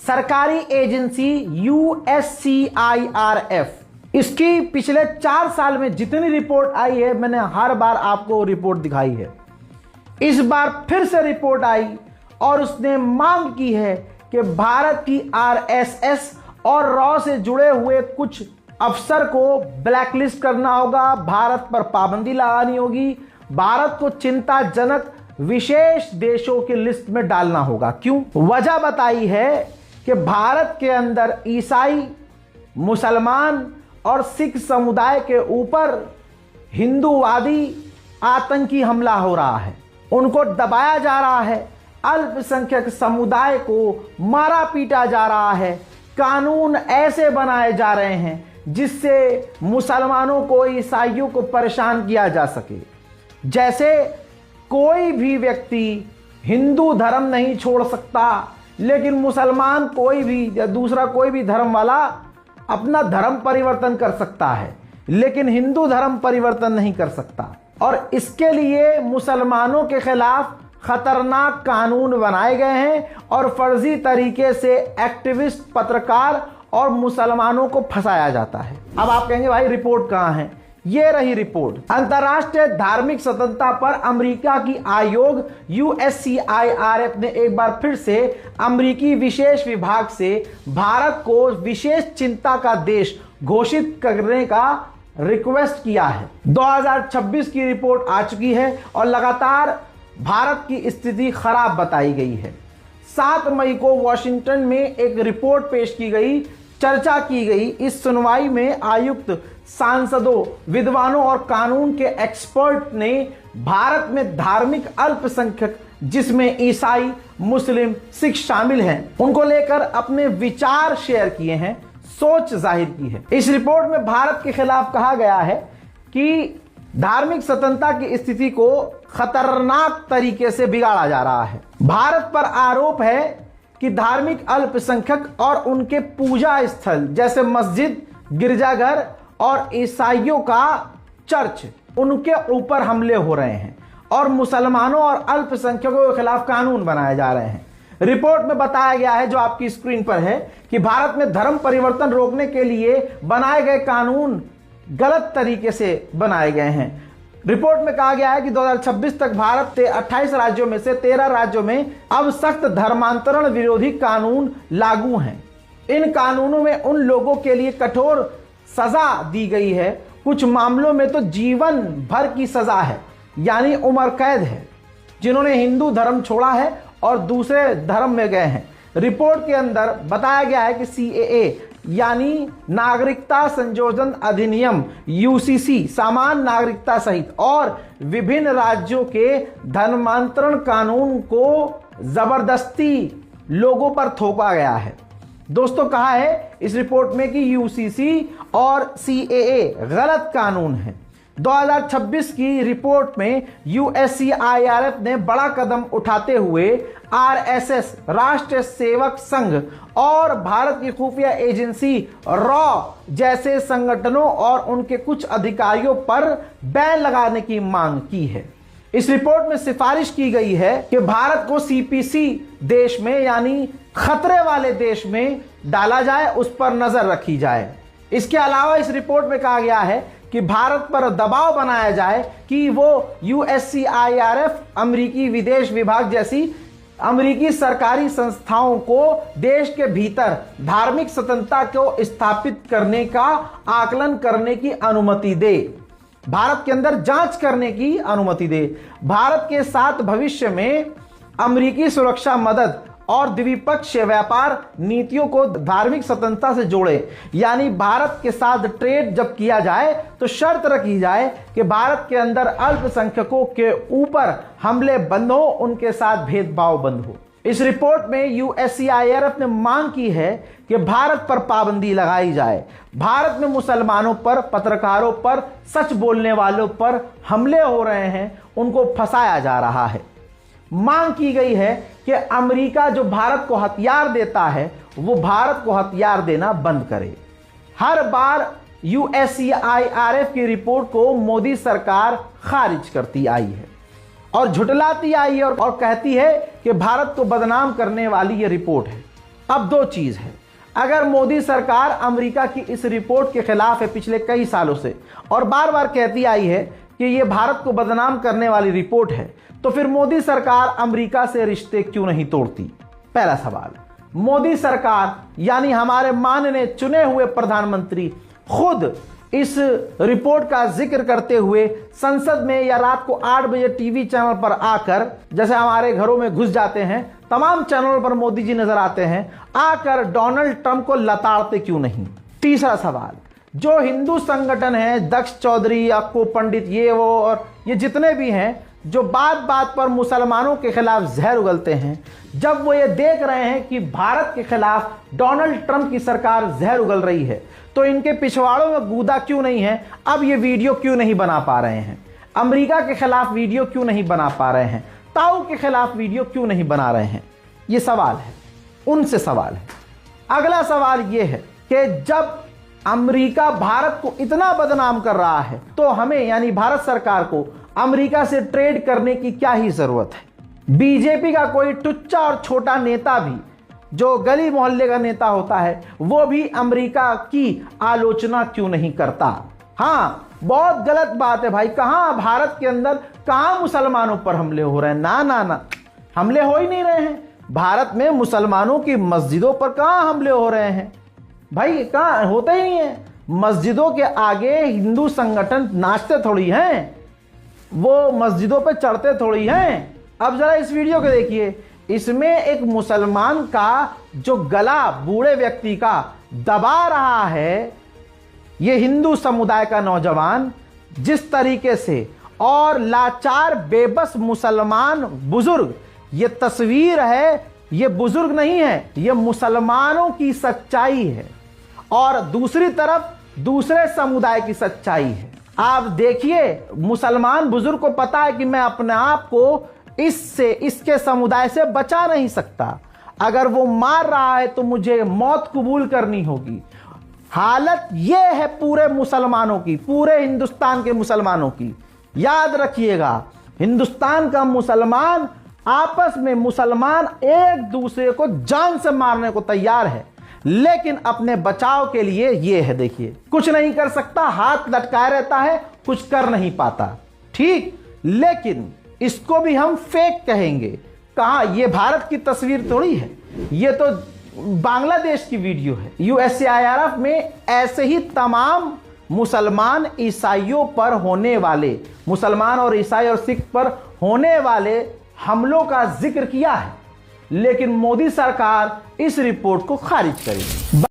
सरकारी agency USCIRF, इसकी पिछले 4 साल में जितनी रिपोर्ट आई है, मैंने हर बार आपको रिपोर्ट दिखाई है। इस बार फिर से रिपोर्ट आई और उसने मांग की है कि भारत की RSS और रॉ से जुड़े हुए कुछ अफसर को ब्लैकलिस्ट करना होगा, भारत पर पाबंदी लगानी होगी, भारत को चिंताजनक विशेष देशों की लिस्ट में डालना होगा। क्यों? वजह बताई है कि भारत के अंदर ईसाई, मुसलमान और सिख समुदाय के ऊपर हिंदूवादी आतंकी हमला हो रहा है, उनको दबाया जा रहा है, अल्पसंख्यक समुदाय को मारा पीटा जा रहा है, कानून ऐसे बनाए जा रहे हैं जिससे मुसलमानों को, ईसाइयों को परेशान किया जा सके। जैसे कोई भी व्यक्ति हिंदू धर्म नहीं छोड़ सकता, लेकिन मुसलमान कोई भी या दूसरा कोई भी धर्म वाला अपना धर्म परिवर्तन कर सकता है, लेकिन हिंदू धर्म परिवर्तन नहीं कर सकता। और इसके लिए मुसलमानों के खिलाफ खतरनाक कानून बनाए गए हैं और फर्जी तरीके से एक्टिविस्ट, पत्रकार और मुसलमानों को फंसाया जाता है। अब आप कहेंगे भाई रिपोर्ट कहां है? ये रही रिपोर्ट। अंतर्राष्ट्रीय धार्मिक स्वतंत्रता पर अमेरिका की आयोग USCIRF ने एक बार फिर से अमेरिकी विशेष विभाग से भारत को विशेष चिंता का देश घोषित करने का रिक्वेस्ट किया है। 2026 की रिपोर्ट आ चुकी है और लगातार भारत की स्थिति खराब बताई गई है। 7 मई को वॉशिंगटन में एक रिपोर्ट पेश की गई, चर्चा की गई। इस सुनवाई में आयुक्त, सांसदों, विद्वानों और कानून के एक्सपर्ट ने भारत में धार्मिक अल्पसंख्यक, जिसमें ईसाई, मुस्लिम, सिख शामिल हैं, उनको लेकर अपने विचार शेयर किए हैं, सोच जाहिर की है। इस रिपोर्ट में भारत के खिलाफ कहा गया है कि धार्मिक स्वतंत्रता की स्थिति को खतरनाक तरीके से बिगाड़ा जा रहा है। भारत पर आरोप है कि धार्मिक अल्पसंख्यक और उनके पूजा स्थल जैसे मस्जिद, गिरजाघर और ईसाइयों का चर्च, उनके ऊपर हमले हो रहे हैं और मुसलमानों और अल्पसंख्यकों के खिलाफ कानून बनाए जा रहे हैं। रिपोर्ट में बताया गया है, जो आपकी स्क्रीन पर है, कि भारत में धर्म परिवर्तन रोकने के लिए बनाए गए कानून गलत तरीके से बनाए गए हैं। रिपोर्ट में कहा गया है कि 2026 तक भारत के 28 राज्यों में से 13 राज्यों में अब सख्त धर्मांतरण विरोधी कानून लागू हैं। इन कानूनों में उन लोगों के लिए कठोर सजा दी गई है, कुछ मामलों में तो जीवन भर की सजा है, यानी उम्र कैद है, जिन्होंने हिंदू धर्म छोड़ा है और दूसरे धर्म में गए हैं। रिपोर्ट के अंदर बताया गया है कि CAA यानी नागरिकता संशोधन अधिनियम, UCC, समान नागरिकता सहित और विभिन्न राज्यों के धर्मांतरण कानून को जबरदस्ती लोगों पर थोपा गया है। दोस्तों, कहा है इस रिपोर्ट में कि UCC और CAA गलत कानून है। 2026 की रिपोर्ट में USCIRF ने बड़ा कदम उठाते हुए RSS, राष्ट्रीय सेवक संघ और भारत की खुफिया एजेंसी रॉ जैसे संगठनों और उनके कुछ अधिकारियों पर बैन लगाने की मांग की है। इस रिपोर्ट में सिफारिश की गई है कि भारत को CPC देश में, यानी खतरे वाले देश में डाला जाए, उस पर नजर रखी जाए। इसके अलावा इस रिपोर्ट में कहा गया है कि भारत पर दबाव बनाया जाए कि वो USCIRF, अमेरिकी विदेश विभाग जैसी अमेरिकी सरकारी संस्थाओं को देश के भीतर धार्मिक स्वतंत्रता को स्थापित करने का आकलन करने की अनुमति दे, भारत के अंदर जांच करने की अनुमति दे, भारत के साथ भविष्य में अमेरिकी सुरक्षा मदद और द्विपक्षीय व्यापार नीतियों को धार्मिक स्वतंत्रता से जोड़े, यानी भारत के साथ ट्रेड जब किया जाए तो शर्त रखी जाए कि भारत के अंदर अल्पसंख्यकों के ऊपर हमले बंद हो, उनके साथ भेदभाव बंद हो। इस रिपोर्ट में USCIRF ने मांग की है कि भारत पर पाबंदी लगाई जाए, भारत में मुसलमानों पर, पत्रकारों पर, सच बोलने वालों पर हमले हो रहे हैं, उनको फंसाया जा रहा है। मांग की गई है कि अमेरिका जो भारत को हथियार देता है, वो भारत को हथियार देना बंद करे। हर बार USCIRF की रिपोर्ट को मोदी सरकार खारिज करती आई है और झुटलाती आई है और कहती है कि भारत को बदनाम करने वाली ये रिपोर्ट है। अब दो चीज है, अगर मोदी सरकार अमेरिका की इस रिपोर्ट के खिलाफ है पिछले कई सालों से और बार बार कहती आई है कि यह भारत को बदनाम करने वाली रिपोर्ट है, तो फिर मोदी सरकार अमेरिका से रिश्ते क्यों नहीं तोड़ती? पहला सवाल। मोदी सरकार यानी हमारे माननीय चुने हुए प्रधानमंत्री खुद इस रिपोर्ट का जिक्र करते हुए संसद में या रात को 8 बजे टीवी चैनल पर आकर, जैसे हमारे घरों में घुस जाते हैं, तमाम चैनलों पर मोदी जी नजर आते हैं, आकर डोनाल्ड ट्रंप को लताड़ते क्यों नहीं? तीसरा सवाल, जो हिंदू संगठन है, दक्ष चौधरी, अक्को पंडित, ये वो और ये जितने भी हैं, जो बात बात पर मुसलमानों के खिलाफ जहर उगलते हैं, जब वो ये देख रहे हैं कि भारत के खिलाफ डोनाल्ड ट्रंप की सरकार जहर उगल रही है, तो इनके पिछवाड़ों में गूदा क्यों नहीं है? अब ये वीडियो क्यों नहीं बना पा रहे हैं? अमेरिका के खिलाफ वीडियो क्यों नहीं बना पा रहे हैं? ताऊ के खिलाफ वीडियो क्यों नहीं बना रहे हैं? ये सवाल है, उनसे सवाल है। अगला सवाल ये है कि जब अमेरिका भारत को इतना बदनाम कर रहा है, तो हमें यानी भारत सरकार को अमेरिका से ट्रेड करने की क्या ही जरूरत है? बीजेपी का कोई टुच्चा और छोटा नेता भी, जो गली मोहल्ले का नेता होता है, वो भी अमेरिका की आलोचना क्यों नहीं करता? हाँ, बहुत गलत बात है भाई। कहां भारत के अंदर कहां मुसलमानों पर हमले हो रहे हैं? ना ना ना, हमले हो ही नहीं रहे हैं। भारत में मुसलमानों की मस्जिदों पर कहां हमले हो रहे हैं भाई? कहां होते ही नहीं है। मस्जिदों के आगे हिंदू संगठन नाचते थोड़ी हैं, वो मस्जिदों पे चढ़ते थोड़ी हैं। अब जरा इस वीडियो को देखिए, इसमें एक मुसलमान का जो गला बूढ़े व्यक्ति का दबा रहा है, ये हिंदू समुदाय का नौजवान जिस तरीके से, और लाचार बेबस मुसलमान बुजुर्ग, ये तस्वीर है, ये बुजुर्ग नहीं है, ये मुसलमानों की सच्चाई है और दूसरी तरफ दूसरे समुदाय की सच्चाई है। आप देखिए, मुसलमान बुजुर्ग को पता है कि मैं अपने आप को इसके समुदाय से बचा नहीं सकता। अगर वो मार रहा है तो मुझे मौत कबूल करनी होगी। हालत यह है पूरे मुसलमानों की, पूरे हिंदुस्तान के मुसलमानों की। याद रखिएगा, हिंदुस्तान का मुसलमान, आपस में मुसलमान एक दूसरे को जान से मारने को तैयार है, लेकिन अपने बचाव के लिए ये है, देखिए, कुछ नहीं कर सकता, हाथ लटकाए रहता है, कुछ कर नहीं पाता। ठीक, लेकिन इसको भी हम फेक कहेंगे। कहां? ये भारत की तस्वीर थोड़ी है, ये तो बांग्लादेश की वीडियो है। USAIRF में ऐसे ही तमाम मुसलमान ईसाइयों पर होने वाले, मुसलमान और ईसाई और सिख पर होने वाले हमलों का जिक्र किया है, लेकिन मोदी सरकार इस रिपोर्ट को खारिज करेगी।